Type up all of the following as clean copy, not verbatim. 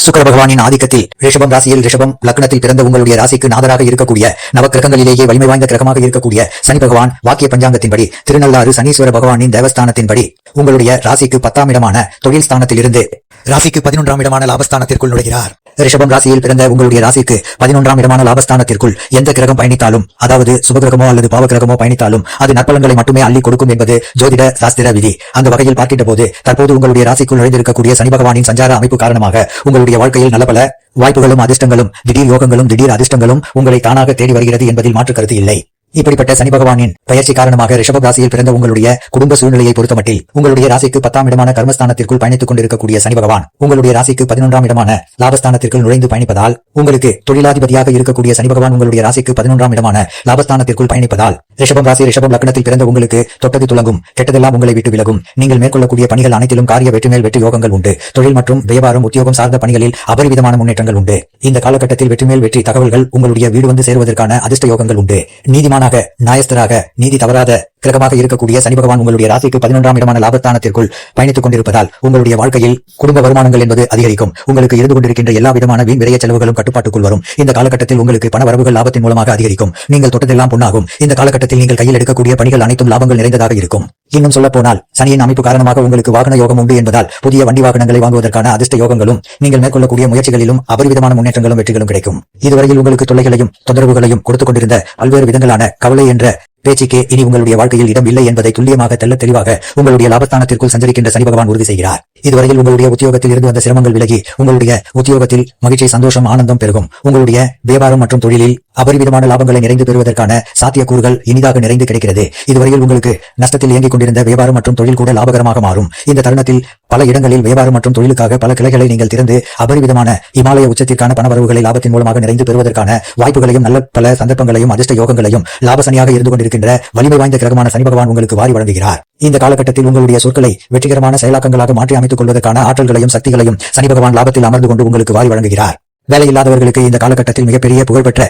சுக்கிர பகவானின் ஆதிக்கத்தில் ரிஷபம் ராசியில் ரிஷபம் லக்னத்தில் பிறந்த உங்களுடைய ராசிக்கு நாதராக இருக்கக்கூடிய நவக்கிரகங்களிலேயே வலிமை வாய்ந்த கிரகமாக இருக்கக்கூடிய சனி பகவான் வாக்கிய பஞ்சாங்கத்தின்படி திருநள்ளாறு சனீஸ்வர பகவானின் தேவஸ்தானத்தின்படி உங்களுடைய ராசிக்கு 10ஆம் இடமான தொழில் ஸ்தானத்தில் இருந்து ராசிக்கு 11ஆம் இடமான லாபஸ்தானத்திற்குள் நுழைகிறார். ரிஷபம் ராசியில் பிறந்த உங்களுடைய ராசிக்கு 11ஆம் இடமான லாபஸ்தானத்திற்குள் எந்த கிரகம் பயணித்தாலும், அதாவது சுபகிரகமோ அல்லது பாவகிரகமோ பயணித்தாலும் அது நற்பலன்களை மட்டுமே அள்ளி கொடுக்கும் என்பது ஜோதிட சாஸ்திர விதி. அந்த வகையில் பார்க்கின்ற போது தற்போது உங்களுடைய ராசிக்குள் நுழைந்திருக்கக்கூடிய சனி பகவானின் சஞ்சார அமைப்பு காரணமாக உங்களுடைய வாழ்க்கையில் நல்ல பல வாய்ப்புகளும் அதிர்ஷ்டங்களும் திடீர் யோகங்களும் திடீர் அதிர்ஷ்டங்களும் உங்களை தானாக தேடி வருகிறது என்பதில் மாற்று கருத்து இல்லை. இப்படிப்பட்ட சனி பகவானின் பயிற்சி காரணமாக ரிஷப ராசியில் பிறந்த உங்களுடைய குடும்ப சூழ்நிலையை பொறுத்தமட்டில் உங்களுடைய ராசிக்கு 10ஆம் இடமான கர்மஸ்தானத்திற்குள் பயணித்துக் கொண்டிருக்கக்கூடிய சனி பகவான் உங்களுடைய ராசிக்கு 11ஆம் இடமான லாபஸ்தானத்திற்குள் நுழைந்து பயணிப்பதால், உங்களுக்கு தொழிலாதிபதியாக இருக்கக்கூடிய சனி பகவான் உங்களுடைய ராசிக்கு 11ஆம் இடமான லாபஸ்தானத்திற்குள் பயணிப்பதால் ரிஷபம் ராசி ரிஷபம் லக்னத்தில் பிறந்த உங்களுக்கு தொட்டது துலங்கும், கெட்டதெல்லாம் உங்களை விட்டு விலகும். நீங்கள் மேற்கொள்ளக்கூடிய பணிகள் அனைத்திலும் காரிய வெற்றி மேல் வெற்றி யோகங்கள் உண்டு. தொழில் மற்றும் வியாபாரம் உத்தியோகம் சார்ந்த பணிகளில் அபரிவிதமான முன்னேற்றங்கள் உண்டு. இந்த காலகட்டத்தில் வெற்றி மேல் வெற்றி தகவல்கள் உங்களுடைய வீடு வந்து சேருவதற்கான அதிர்ஷ்ட யோகங்கள் உண்டு. நீதிமான நியாயஸ்தராக நீதி தவறாத கிரகமாக இருக்கக்கூடிய சனி பகவான் உங்களுடைய ராசிக்கு 11ஆம் இடமான லாபஸ்தானத்திற்குள் பயணித்துக் கொண்டிருப்பதால் உங்களுடைய வாழ்க்கையில் குடும்ப வருமானங்கள் என்பது அதிகரிக்கும். உங்களுக்கு இருந்து கொண்டிருக்கின்ற எல்லா விதமான வீண் விரைய செலவுகளும் கட்டுப்பாட்டுக்குள் வரும். இந்த காலகட்டத்தில் உங்களுக்கு பண வரவுகள் லாபத்தின் மூலமாக அதிகரிக்கும். நீங்கள் தொட்டதெல்லாம் பொன்னாகும். இந்த காலகட்டத்தில் நீங்கள் கையில் எடுக்கக்கூடிய பணிகள் அனைத்தும் லாபங்கள் நிறைந்ததாக இருக்கும். இன்னும் சொல்ல போனால் சனியின் அமைப்பு காரணமாக உங்களுக்கு வாகன யோகம் உண்டு என்பதால் புதிய வண்டி வாகனங்களை வாங்குவதற்கான அதிர்ஷ்ட யோகங்களும் நீங்கள் மேற்கொள்ளக்கூடிய முயற்சிகளிலும் அபரிவிதமான முன்னேற்றங்களும் வெற்றிகளும் கிடைக்கும். இதுவரையில் உங்களுக்கு தொல்லைகளையும் தொந்தரவுகளையும் கொடுத்துக் கொண்டிருந்த பல்வேறு விதங்களான கவலை என்ற பேச்சுக்கே இனி உங்களுடைய வாழ்க்கையில் இடம் இல்லை என்பதை துல்லியமாக தெல்ல தெளிவாக உங்களுடைய லாபஸ்தானத்திற்குள் சஞ்சரிக்கின்ற சனி பகவான் உறுதி செய்கிறார். இதுவரையில் உங்களுடைய உத்தியோகத்தில் இருந்து வந்த சிரமங்கள் விலகி உங்களுடைய உத்தியோகத்தில் மகிழ்ச்சி, சந்தோஷம், ஆனந்தம் பெருகும். உங்களுடைய வியாபாரம் மற்றும் தொழிலில் அபரிவிதமான லாபங்களை நிறைந்து பெறுவதற்கான சாத்தியக்கூறுகள் இனிதாக நிறைந்து கிடைக்கிறது. இதுவரையில் உங்களுக்கு நஷ்டத்தில் இயங்கிக் கொண்டிருந்த வியாபாரம் மற்றும் தொழில் கூட லாபகரமாக மாறும். இந்த தருணத்தில் பல இடங்களில் வியாபாரம் மற்றும் தொழிலுக்காக பல கிளைகளை நீங்கள் திறந்து அபரிவிதமான இமாலய உச்சத்திற்கான பணவரவுகளை லாபத்தின் மூலமாக நிறைந்து பெறுவதற்கான வாய்ப்புகளையும் நல்ல பல சந்தர்ப்பங்களையும் அதிர்ஷ்ட யோகங்களையும் லாபசனியாக இருந்து கொண்டிருக்கின்ற வலிமை வாய்ந்த கிரகமான சனி பகவான் உங்களுக்கு வாரி வழங்குகிறார். இந்த காலகட்டத்தில் உங்களுடைய சொற்களை வெற்றிகரமான செயலாக்கங்களாக மாற்றி அமைத்துக் கொள்வதற்கான ஆற்றல்களையும் சக்திகளையும் சனி பகவான் லாபத்தில் அமர்ந்து கொண்டு உங்களுக்கு வாரி வழங்குகிறார். வேலையில்லாதவர்களுக்கு இந்த காலகட்டத்தில் மிகப்பெரிய புகழ்பெற்ற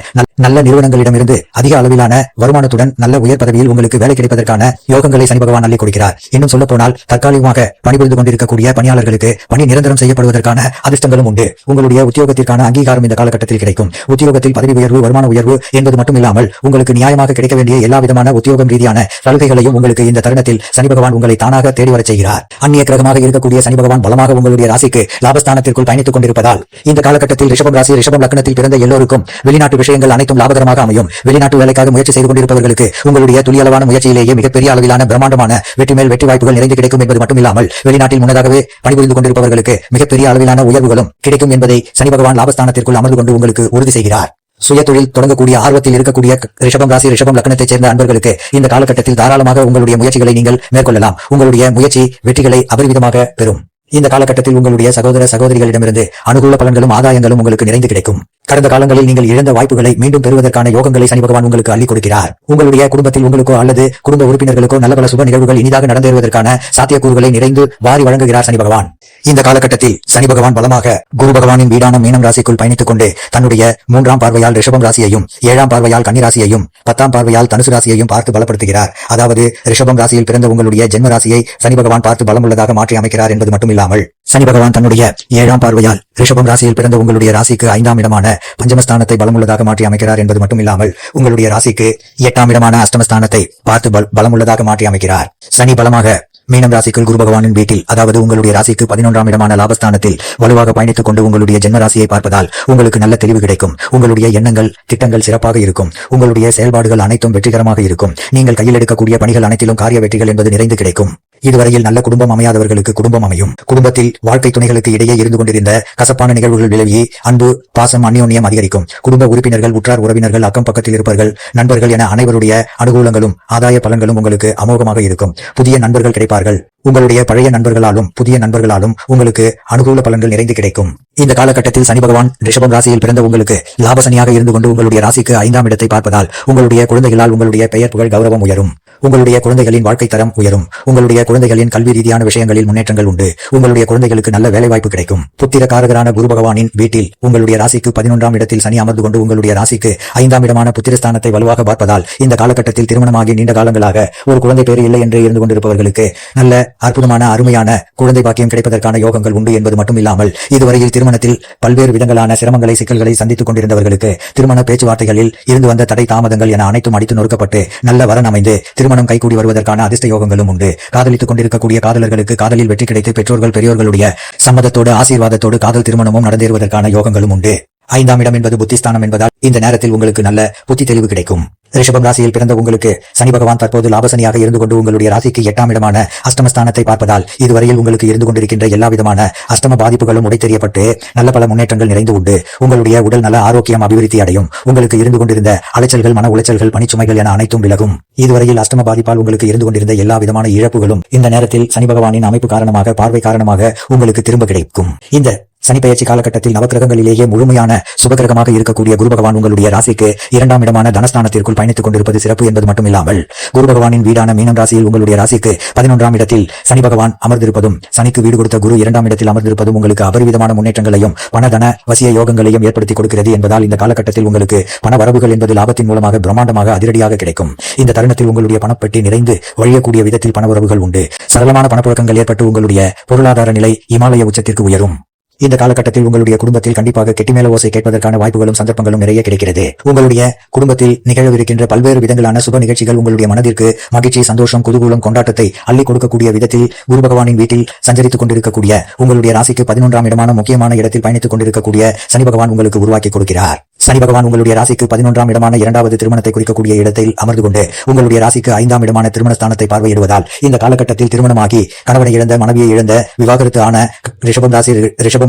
நல்ல நிறுவனங்களிடமிருந்து அதிக அளவிலான வருமானத்துடன் நல்ல உயர் பதவியில் உங்களுக்கு வேலை கிடைப்பதற்கான யோகங்களை சனி பகவான் அள்ளி கொடுக்கிறார். இன்னும் சொல்ல போனால் தற்காலிகமாக பணிபுரிந்து கொண்டிருக்கக்கூடிய பணியாளர்களுக்கு பணி நிரந்தரம் செய்யப்படுவதற்கான அதிர்ஷ்டங்களும் உண்டு. உங்களுடைய உத்தியோகத்திற்கான அங்கீகாரம் இந்த காலகட்டத்தில் கிடைக்கும். உத்தியோகத்தில் பதவி உயர்வு, வருமான உயர்வு என்பது மட்டும் இல்லாமல் உங்களுக்கு நியாயமாக கிடைக்க வேண்டிய எல்லா விதமான உத்தியோகம் ரீதியான சலுகைகளையும் உங்களுக்கு இந்த தருணத்தில் சனி பகவான் உங்களை தானாக தேடி வரச் செய்கிறார். அந்நிய கிரகமாக இருக்கக்கூடிய சனி பகவான் பலமாக உங்களுடைய ராசிக்கு லாபஸ்தானத்திற்குள் பயணித்துக் கொண்டிருப்பதால் இந்த காலகட்டத்தில் ரிஷபம் ராசி ரிஷபம் லக்னத்தில் பிறந்த எல்லோருக்கும் வெளிநாட்டு விஷயங்கள் அனைத்தும் லாபகரமாக அமையும். வெளிநாட்டு வேலைக்காக முயற்சி செய்து கொண்டிருப்பவர்களுக்கு உங்களுடைய துளியளவான முயற்சியிலேயே மிகப்பெரிய அளவிலான பிரம்மாண்டமான வெற்றி மேல் வெற்றி வாய்ப்புகள் நிறைந்து கிடைக்கும் என்பது மட்டுமில்லாமல் வெளிநாட்டில் முன்னதாகவே பணிபுரிந்து கொண்டிருப்பவர்களுக்கு மிகப்பெரிய அளவிலான உயர்வுகளும் கிடைக்கும் என்பதை சனி பகவான் லாபஸ்தானத்திற்குள் அமர்ந்து கொண்டு உங்களுக்கு உறுதி செய்கிறார். சுய தொழில் தொடங்கக்கூடிய ஆர்வத்தில் இருக்கக்கூடிய ரிஷபம் ராசி ரிஷபம் லக்னத்தைச் சேர்ந்த அன்பர்களுக்கு இந்த காலகட்டத்தில் தாராளமாக உங்களுடைய முயற்சிகளை நீங்கள் மேற்கொள்ளலாம். உங்களுடைய முயற்சி வெற்றிகளை அபரிவிதமாக பெறும். இந்த காலகட்டத்தில் உங்களுடைய சகோதர சகோதரிகளிடமிருந்து அனுகூல பலன்களும் ஆதாயங்களும் உங்களுக்கு நிறைந்து கிடைக்கும். கடந்த காலங்களில் நீங்கள் இழந்த வாய்ப்புகளை மீண்டும் பெறுவதற்கான யோகங்களை சனி பகவான் உங்களுக்கு அள்ளி கொடுக்கிறார். உங்களுடைய குடும்பத்தில் உங்களுக்கோ அல்லது குடும்ப உறுப்பினர்களுக்கோ நல்ல பல சுப நிகழ்வுகள் இனிதாக நடந்தேறுவதற்கான சாத்தியக்கூறுகளை நிறைந்து வாரி வழங்குகிறார் சனி பகவான். இந்த காலகட்டத்தில் சனி பகவான் பலமாக குரு பகவானின் வீடான மீனம் ராசிக்குள் பயணித்துக் கொண்டு தன்னுடைய 3ஆம் பார்வையால் ரிஷபம் ராசியையும் 7ஆம் பார்வையால் கன்னி ராசியையும் 10ஆம் பார்வையால் தனுசு ராசியையும் பார்த்து பலப்படுத்துகிறார். அதாவது ரிஷபம் ராசியில் பிறந்த உங்களுடைய ஜென்ம ராசியை சனி பகவான் பார்த்து பலமுள்ளதாக மாற்றி அமைக்கிறார் என்பது மட்டுமில்லாமல் சனி பகவான் தன்னுடைய 7ஆம் பார்வையால் ரிஷபம் ராசியில் பிறந்த உங்களுடைய ராசிக்கு 5ஆம் இடமான பஞ்சமஸ்தானத்தை பலமுள்ளதாக மாற்றி அமைக்கிறார் என்பது மட்டுமில்லாமல் உங்களுடைய ராசிக்கு 8ஆம் இடமான அஷ்டமஸ்தானத்தை பார்த்து பலமுள்ளதாக மாற்றி அமைக்கிறார். சனி பலமாக மீனம் ராசிக்குள் குரு பகவானின் வீட்டில், அதாவது உங்களுடைய ராசிக்கு 11ஆம் இடமான லாபஸ்தானத்தில் வலுவாக பயணித்துக் கொண்டு உங்களுடைய ஜென்ம ராசியை பார்ப்பதால் உங்களுக்கு நல்ல தெளிவு கிடைக்கும். உங்களுடைய எண்ணங்கள் திட்டங்கள் சிறப்பாக இருக்கும். உங்களுடைய செயல்பாடுகள் அனைத்தும் வெற்றிகரமாக இருக்கும். நீங்கள் கையில் எடுக்கக்கூடிய பணிகள் அனைத்திலும் காரிய வெற்றிகள் என்பது நிறைந்து கிடைக்கும். இதுவரையில் நல்ல குடும்பம் அமையாதவர்களுக்கு குடும்பம் அமையும். குடும்பத்தில் வாழ்க்கை துணைகளுக்கு இடையே இருந்து கொண்டிருந்த கசப்பான நிகழ்வுகள் விலகி அன்பு, பாசம், அந்யோன்யம் அதிகரிக்கும். குடும்ப உறுப்பினர்கள், உற்றார் உறவினர்கள், அக்கம் பக்கத்தில் இருப்பவர்கள், நண்பர்கள் என அனைவருடைய அனுகூலங்களும் ஆதாய பலன்களும் உங்களுக்கு அமோகமாக இருக்கும். புதிய நண்பர்கள் கிடைப்பார்கள். உங்களுடைய பழைய நண்பர்களாலும் புதிய நண்பர்களாலும் உங்களுக்கு அனுகூல பலன்கள் நிறைந்து கிடைக்கும். இந்த காலகட்டத்தில் சனி பகவான் ரிஷபம் ராசியில் பிறந்த உங்களுக்கு லாபசனியாக இருந்து கொண்டு உங்களுடைய ராசிக்கு 5ஆம் இடத்தை பார்ப்பதால் உங்களுடைய குழந்தைகளால் உங்களுடைய பெயர், புகழ், கௌரவம் உயரும். உங்களுடைய குழந்தைகளின் வாழ்க்கை தரம் உயரும். உங்களுடைய குழந்தைகளின் கல்வி ரீதியான விஷயங்களில் முன்னேற்றங்கள் உண்டு. உங்களுடைய குழந்தைகளுக்கு நல்ல வேலைவாய்ப்பு கிடைக்கும். புத்திர காரகரான குரு பகவானின் வீட்டில் உங்களுடைய ராசிக்கு 11ஆம் இடத்தில் சனி அமர்ந்து கொண்டு உங்களுடைய ராசிக்கு 5ஆம் இடமான புத்திரஸ்தானத்தை வலுவாக பார்ப்பதால் இந்த காலகட்டத்தில் திருமணமாகி நீண்ட காலங்களாக ஒரு குழந்தை பேர் இல்லை என்று இருந்து கொண்டிருப்பவர்களுக்கு நல்ல அற்புதமான அருமையான குழந்தை பாக்கியம் கிடைப்பதற்கான யோகங்கள் உண்டு என்பது மட்டும் இல்லாமல் இதுவரையில் திருமணத்தில் பல்வேறு விதங்களான சிரமங்களை சிக்கல்களை சந்தித்துக் கொண்டிருந்தவர்களுக்கு திருமண பேச்சுவார்த்தைகளில் இருந்து வந்த தடை தாமதங்கள் என அனைத்தும் அடித்து நொறுக்கப்பட்டு நல்ல வரன் அமைந்து திருமணம் கைகூடி வருவதற்கான அதிர்ஷ்ட யோகங்களும் உண்டு. காதலித்துக் கொண்டிருக்கக்கூடிய காதலர்களுக்கு காதலில் வெற்றி கிடைத்து பெற்றோர்கள் பெரியோர்களுடைய சம்மதத்தோடு ஆசீர்வாதத்தோடு காதல் திருமணமும் நடந்தேறுவதற்கான யோகங்களும் உண்டு. 5ஆம் இடம் என்பது புத்திஸ்தானம் என்பதால் இந்த நேரத்தில் உங்களுக்கு நல்ல புத்தி தெளிவு கிடைக்கும். ரிஷபம் ராசியில் பிறந்த உங்களுக்கு சனி பகவான் தற்போது லாபசனியாக இருந்து கொண்டு உங்களுடைய ராசிக்கு 8ஆம் இடமான அஷ்டமஸ்தானத்தை பார்ப்பதால் இதுவரையில் உங்களுக்கு இருந்து கொண்டிருக்கின்ற எல்லா விதமான அஷ்டம பாதிப்புகளும் உடைத்தெறியப்பட்டு நல்ல பல முன்னேற்றங்கள் நிறைந்து உண்டு. உங்களுடைய உடல் நல ஆரோக்கியம் அபிவிருத்தி அடையும். உங்களுக்கு இருந்து கொண்டிருந்த அலைச்சல்கள், மன உளைச்சல்கள், பணிச்சுமைகள் என அனைத்தும் விலகும். இதுவரையில் அஷ்டம பாதிப்பால் உங்களுக்கு இருந்து கொண்டிருந்த எல்லா விதமான இழப்புகளும் இந்த நேரத்தில் சனி பகவானின் அமைப்பு காரணமாக, பார்வை காரணமாக உங்களுக்கு திரும்ப கிடைக்கும். இந்த சனி பெயர்ச்சி காலகட்டத்தில் நவக்கிரகங்களிலேயே முழுமையான சுபகிரகமாக இருக்கக்கூடிய குரு பகவான் உங்களுடைய ராசிக்கு 2ஆம் இடமான தனஸ்தானத்திற்குள் பயணித்துக் கொண்டிருப்பது சிறப்பு என்பது மட்டும் இல்லாமல் குரு பகவானின் வீடான மீனம் ராசியில் உங்களுடைய ராசிக்கு 11ஆம் இடத்தில் சனி பகவான் அமர்ந்திருப்பதும், சனிக்கு வீடு கொடுத்த குரு 2ஆம் இடத்தில் அமர்ந்திருப்பதும் உங்களுக்கு அபரிவிதமான முன்னேற்றங்களையும் பணதன வசிய யோகங்களையும் ஏற்படுத்தி கொடுக்கிறது என்பதால் இந்த காலகட்டத்தில் உங்களுக்கு பண வரவுகள் என்பது லாபத்தின் மூலமாக பிரம்மாண்டமாக அதிரடியாக கிடைக்கும். இந்த தருணத்தில் உங்களுடைய பணப்பெட்டி நிறைந்து வழியக்கூடிய விதத்தில் பணவரவுகள் உண்டு. சரளமான பணப்புழக்கங்கள் ஏற்பட்டு உங்களுடைய பொருளாதார நிலை இமாலய உச்சத்திற்கு உயரும். இந்த காலகட்டத்தில் உங்களுடைய குடும்பத்தில் கண்டிப்பாக கெட்டிமேல ஓசை கேட்பதற்கான வாய்ப்புகளும் சந்தர்ப்பங்களும் நிறைய கிடைக்கிறது. உங்களுடைய குடும்பத்தில் நிகழவிருக்கின்ற பல்வேறு விதங்களான சுப நிகழ்ச்சிகள் உங்களுடைய மனதிற்கு மகிழ்ச்சி, சந்தோஷம், குதூகூலம், கொண்டாட்டத்தை அள்ளி கொடுக்கக்கூடிய விதத்தில் குரு பகவானின் வீட்டில் சஞ்சரித்துக் கொண்டிருக்கக்கூடிய உங்களுடைய ராசிக்கு 11ஆம் இடமான முக்கியமான இடத்தில் பயணித்துக் கொண்டிருக்கக்கூடிய சனி பகவான் உங்களுக்கு உருவாக்கி கொடுக்கிறார். சனி பகவான் உங்களுடைய ராசிக்கு 11ஆம் இடமான 2வது திருமணத்தை குறிக்கக்கூடிய இடத்தில் அமர்ந்து கொண்டு உங்களுடைய ராசிக்கு 5ஆம் இடமான திருமணஸ்தானத்தை பார்வையிடுவதால் இந்த காலகட்டத்தில் திருமணமாகி கணவனை இழந்த, மனைவியை இழந்த, விவாகரத்து ஆன ரிஷபம் ராசி, ரிஷபம்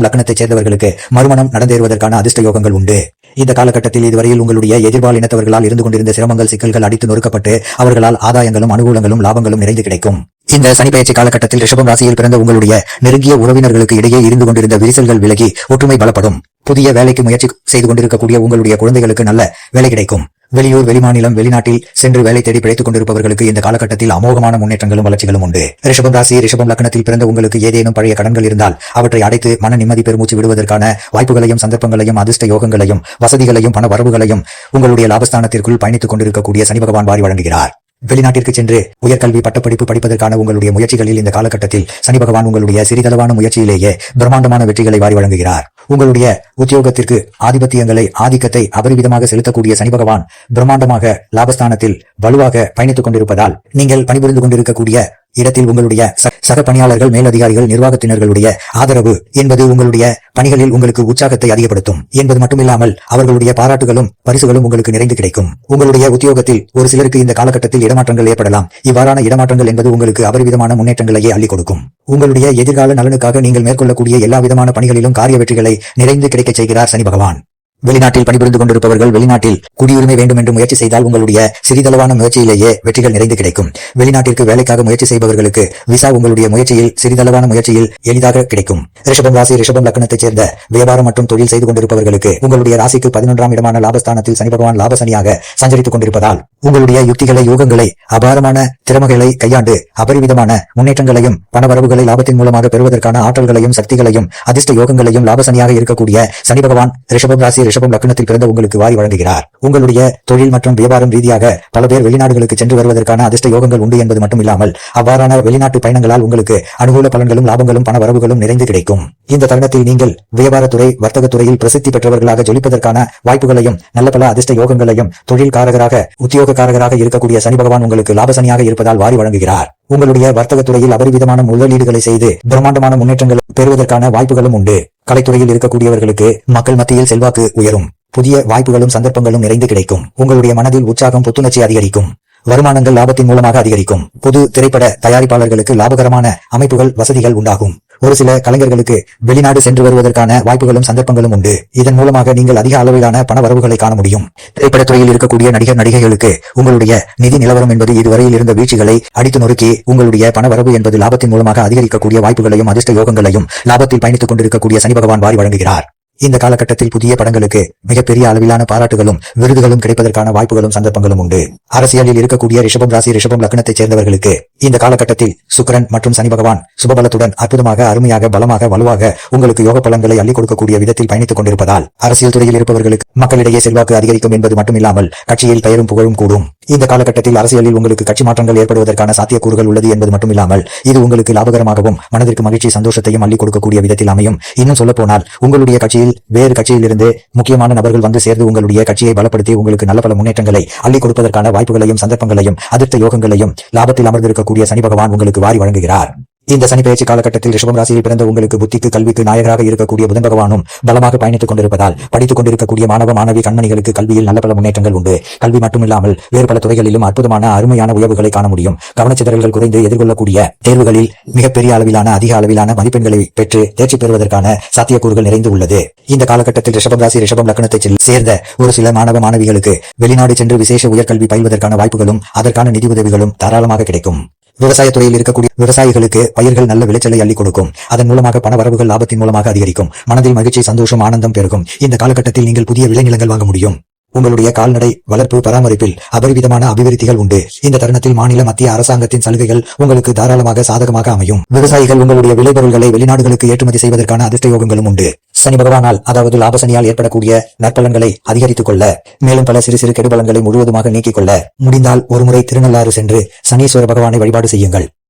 லக்னத்தைச் சேர்ந்தவர்களுக்கு மறுமணம் நடந்தேறுவதற்கான அதிர்ஷ்ட யோகங்கள் உண்டு. இந்த காலகட்டத்தில் இதுவரையில் உங்களுடைய எதிர்பால் இனத்தவர்களால் இருந்து கொண்டிருந்த சிரமங்கள், சிக்கல்கள் அடித்து நொறுக்கப்பட்டு அவர்களால் ஆதாயங்களும் அனுகூலங்களும் லாபங்களும் நிறைந்து கிடைக்கும். இந்த சனி பெயர்ச்சி காலகட்டத்தில் ரிஷபம் ராசியில் பிறந்த உங்களுடைய நெருங்கிய உறவினர்களுக்கு இடையே இருந்து கொண்டிருந்த விரிசல்கள் விலகி ஒற்றுமை பலப்படும். புதிய வேலைக்கு முயற்சி செய்து கொண்டிருக்கக்கூடிய உங்களுடைய குழந்தைகளுக்கு நல்ல வேலை கிடைக்கும். வெளியூர், வெளிமாநிலம், வெளிநாட்டில் சென்று வேலை தேடி பிழைத்துக் கொண்டிருப்பவர்களுக்கு இந்த காலகட்டத்தில் அமோகமான முன்னேற்றங்களும் வளர்ச்சிகளும் உண்டு. ரிஷபம் ராசி, ரிஷபம் லக்னத்தில் பிறந்த உங்களுக்கு ஏதேனும் பழைய கடன்கள் இருந்தால் அவற்றை அடைத்து மன நிம்மதி பெருமூச்சு விடுவதற்கான வாய்ப்புகளையும் சந்தர்ப்பங்களையும் அதிர்ஷ்ட யோகங்களையும் வசதிகளையும் பண வரவுகளையும் உங்களுடைய லாபஸ்தானத்திற்குள் பயணித்துக் கொண்டிருக்கக்கூடிய சனி பகவான் வாரி வழங்குகிறார். வெளிநாட்டிற்கு சென்று உயர்கல்வி பட்டப்படிப்பு படிப்பதற்கான உங்களுடைய முயற்சிகளில் இந்த காலகட்டத்தில் சனி பகவான் உங்களுடைய சிறிதளவான முயற்சியிலேயே பிரம்மாண்டமான வெற்றிகளை வாரி வழங்குகிறார். உங்களுடைய உத்தியோகத்திற்கு ஆதிக்கத்தை அபரிவிதமாக செலுத்தக்கூடிய சனி பகவான் பிரம்மாண்டமாக லாபஸ்தானத்தில் வலுவாக பயணித்துக் கொண்டிருப்பதால் நீங்கள் பணிபுரிந்து கொண்டிருக்கக்கூடிய இடத்தில் உங்களுடைய சக பணியாளர்கள், மேலதிகாரிகள், நிர்வாகத்தினர்களுடைய ஆதரவு என்பது உங்களுடைய பணிகளில் உங்களுக்கு உற்சாகத்தை அதிகப்படுத்தும் என்பது மட்டுமில்லாமல் அவர்களுடைய பாராட்டுகளும் பரிசுகளும் உங்களுக்கு நிறைந்து கிடைக்கும். உங்களுடைய உத்தியோகத்தில் ஒரு சிலருக்கு இந்த காலகட்டத்தில் இடமாற்றங்கள் ஏற்படலாம். இவ்வாறான இடமாற்றங்கள் என்பது உங்களுக்கு அபரிவிதமான முன்னேற்றங்களையே அள்ளி கொடுக்கும். உங்களுடைய எதிர்கால நலனுக்காக நீங்கள் மேற்கொள்ளக்கூடிய எல்லா விதமான பணிகளிலும் காரிய வெற்றிகளை நிறைந்து கிடைக்கச் செய்கிறார் சனி பகவான். வெளிநாட்டில் பணிபுரிந்து கொண்டிருப்பவர்கள் வெளிநாட்டில் குடியுரிமை வேண்டும் என்று முயற்சி செய்தால் உங்களுடைய சிறிதளவான முயற்சியிலேயே வெற்றிகள் நிறைந்து கிடைக்கும். வெளிநாட்டிற்கு வேலைக்காக முயற்சி செய்பவர்களுக்கு விசா உங்களுடைய முயற்சியில் சிறிதளவான முயற்சியில் எளிதாக கிடைக்கும். ரிஷபம் ராசி, ரிஷபம் லக்னத்தைச் சேர்ந்த வியாபாரம் மற்றும் தொழில் செய்து கொண்டிருப்பவர்களுக்கு உங்களுடைய ராசிக்கு 11ஆம் இடமான லாபஸ்தானத்தில் சனி பகவான் லாபசனியாக சஞ்சரித்துக் கொண்டிருப்பதால் உங்களுடைய யுக்திகளை, யூகங்களை, அபாரமான திறமைகளை கையாண்டு அபரிவிதமான முன்னேற்றங்களையும் பணவரவுகளை லாபத்தின் மூலமாக பெறுவதற்கான ஆற்றல்களையும் சக்திகளையும் அதிர்ஷ்ட யோகங்களையும் லாபசனியாக இருக்கக்கூடிய சனி பகவான் ரிஷபம் ராசி, ரிஷபம் லக்னத்தில் பிறந்த உங்களுக்கு வாரி வழங்குகிறார். உங்களுடைய தொழில் மற்றும் வியாபாரம் ரீதியாக பல பேர் வெளிநாடுகளுக்கு சென்று வருவதற்கான அதிர்ஷ்ட யோகங்கள் உண்டு என்பது மட்டும் இல்லாமல் அவ்வாறான வெளிநாட்டு பயணங்களால் உங்களுக்கு அனுகூல பலன்களும் லாபங்களும் பண வரவுகளும் நிறைந்து கிடைக்கும். இந்த தருணத்தில் நீங்கள் வியாபாரத்துறை, வர்த்தகத்துறையில் பிரசித்தி பெற்றவர்களாக ஜொலிப்பதற்கான வாய்ப்புகளையும் நல்ல பல அதிர்ஷ்ட யோகங்களையும் தொழில் காரகராக, உத்தியோக காரகராக இருக்கக்கூடிய சனி பகவான் உங்களுக்கு லாபசனியாக இருப்பதால் வாரி வழங்குகிறார். உங்களுடைய வர்த்தகத்துறையில் அபரிவிதமான முதலீடுகளை செய்து பிரம்மாண்டமான முன்னேற்றங்கள் பெறுவதற்கான வாய்ப்புகளும் உண்டு. கலைத்துறையில் இருக்கக்கூடியவர்களுக்கு மக்கள் மத்தியில் செல்வாக்கு உயரும். புதிய வாய்ப்புகளும் சந்தர்ப்பங்களும் நிறைந்து கிடைக்கும். உங்களுடைய மனதில் உற்சாகம், புத்துணர்ச்சி அதிகரிக்கும். வருமானங்கள் லாபத்தின் மூலமாக அதிகரிக்கும். புது திரைப்பட தயாரிப்பாளர்களுக்கு லாபகரமான அமைப்புகள், வசதிகள் உண்டாகும். ஒரு சில கலைஞர்களுக்கு வெளிநாடு சென்று வருவதற்கான வாய்ப்புகளும் சந்தர்ப்பங்களும் உண்டு. இதன் மூலமாக நீங்கள் அதிக அளவிலான பண வரவுகளை காண முடியும். திரைப்படத்துறையில் இருக்கக்கூடிய நடிகர், நடிகைகளுக்கு உங்களுடைய நிதி நிலவரம் என்பது இதுவரையில் இருந்த வீழ்ச்சிகளை அடித்து நொறுக்கி உங்களுடைய பண வரவு என்பது லாபத்தின் மூலமாக அதிகரிக்கக்கூடிய வாய்ப்புகளையும் அதிர்ஷ்ட யோகங்களையும் லாபத்தில் பயணித்துக் கொண்டிருக்கக்கூடிய சனி பகவான் வாரி வழங்குகிறார். இந்த காலகட்டத்தில் புதிய படங்களுக்கு மிகப்பெரிய அளவிலான பாராட்டுகளும் விருதுகளும் கிடைப்பதற்கான வாய்ப்புகளும் சந்தர்ப்பங்களும் உண்டு. அரசியலில் இருக்கக்கூடிய ரிஷபம் ராசி ரிஷபம் லக்னத்தைச் சேர்ந்தவர்களுக்கு இந்த காலகட்டத்தில் சுக்கிரன் மற்றும் சனி பகவான் சுபபலத்துடன் அற்புதமாக அருமையாக பலமாக வலுவாக உங்களுக்கு யோக பலன்களை அள்ளிக் கொடுக்கக்கூடிய விதத்தில் பயணித்துக் கொண்டிருப்பதால் அரசியல் துறையில் இருப்பவர்களுக்கு மக்களிடையே செல்வாக்கு அதிகரிக்கும் என்பது மட்டுமில்லாமல் கட்சியில் பெயரும் புகழும் கூடும். இந்த காலகட்டத்தில் அரசியலில் உங்களுக்கு கட்சி மாற்றங்கள் ஏற்படுவதற்கான சாத்தியக்கூறுகள் உள்ளது என்பது மட்டுமில்லாமல் இது உங்களுக்கு லாபகரமாகவும் மனதிற்கு மகிழ்ச்சி சந்தோஷத்தையும் அள்ளிக் கொடுக்கக்கூடிய விதத்தில் அமையும். இன்னும் சொல்ல போனால் உங்களுடைய கட்சியில் வேறு கட்சியிலிருந்து முக்கியமான நபர்கள் வந்து சேர்ந்து உங்களுடைய கட்சியை பலப்படுத்தி உங்களுக்கு நல்ல பல முன்னேற்றங்களை அள்ளிக் கொடுப்பதற்கான வாய்ப்புகளையும் சந்தர்ப்பங்களையும் அதிர்ஷ்ட யோகங்களையும் லாபத்தில் அமர்ந்திருக்கக்கூடிய சனி பகவான் உங்களுக்கு வாரி வழங்குகிறார். இந்த சனி பயிற்சி காலகட்டத்தில் ரிஷபம் ராசியில் பிறந்த உங்களுக்கு புத்திக்கு கல்விக்கு நாயகராக இருக்கக்கூடிய புதன் பகவானும் பலமாக பயணித்துக் கொண்டிருப்பதால் படித்துக் கொண்டிருக்கக்கூடிய மாணவ மாணவி கண்மணிகளுக்கு கல்வியில் நல்ல பல முன்னேற்றங்கள் உண்டு. கல்வி மட்டுமில்லாமல் வேறு பல துறைகளிலும் அற்புதமான அருமையான உயர்வுகளை காண முடியும். கவனச்சிதறல்கள் குறைந்து எதிர்கொள்ளக்கூடிய தேர்வுகளில் மிகப்பெரிய அளவிலான அதிக அளவிலான மதிப்பெண்களை பெற்று தேர்ச்சி பெறுவதற்கான சாத்தியக்கூறுகள் நிறைந்து உள்ளது. இந்த காலகட்டத்தில் ரிஷபம் ராசி ரிஷபம் லக்னத்தைச் சேர்ந்த ஒரு சில மாணவ மாணவிகளுக்கு வெளிநாடு சென்று விசேஷ உயர்கல்வி பயில்வதற்கான வாய்ப்புகளும் அதற்கான நிதி உதவிகளும் தாராளமாக கிடைக்கும். விவசாயத்துறையில் இருக்கக்கூடிய விவசாயிகளுக்கு பயிர்கள் நல்ல விளைச்சலை அள்ளிக் கொடுக்கும். அதன் மூலமாக பண வரவுகள் லாபத்தின் மூலமாக அதிகரிக்கும். மனதில் மகிழ்ச்சி சந்தோஷம் ஆனந்தம் பெருகும். இந்த காலகட்டத்தில் நீங்கள் புதிய விளைநிலங்கள் வாங்க முடியும். உங்களுடைய கால்நடை வளர்ப்பு பராமரிப்பில் அபரிவிதமான அபிவிருத்திகள் உண்டு. இந்த தருணத்தில் மாநில மத்திய அரசாங்கத்தின் சலுகைகள் உங்களுக்கு தாராளமாக சாதகமாக அமையும். விவசாயிகள் உங்களுடைய விளைபொருள்களை வெளிநாடுகளுக்கு ஏற்றுமதி செய்வதற்கான அதிர்ஷ்ட யோகங்களும் உண்டு. சனி பகவானால் அதாவது லாபசனியால் ஏற்படக்கூடிய நற்பலன்களை அதிகரித்துக் கொள்ள மேலும் பல சிறு சிறு கெடுபலன்களை முழுவதுமாக நீக்கிக் கொள்ள முடிந்தால் ஒருமுறை திருநள்ளாறு சென்று சனீஸ்வர பகவானை வழிபாடு செய்யுங்கள்.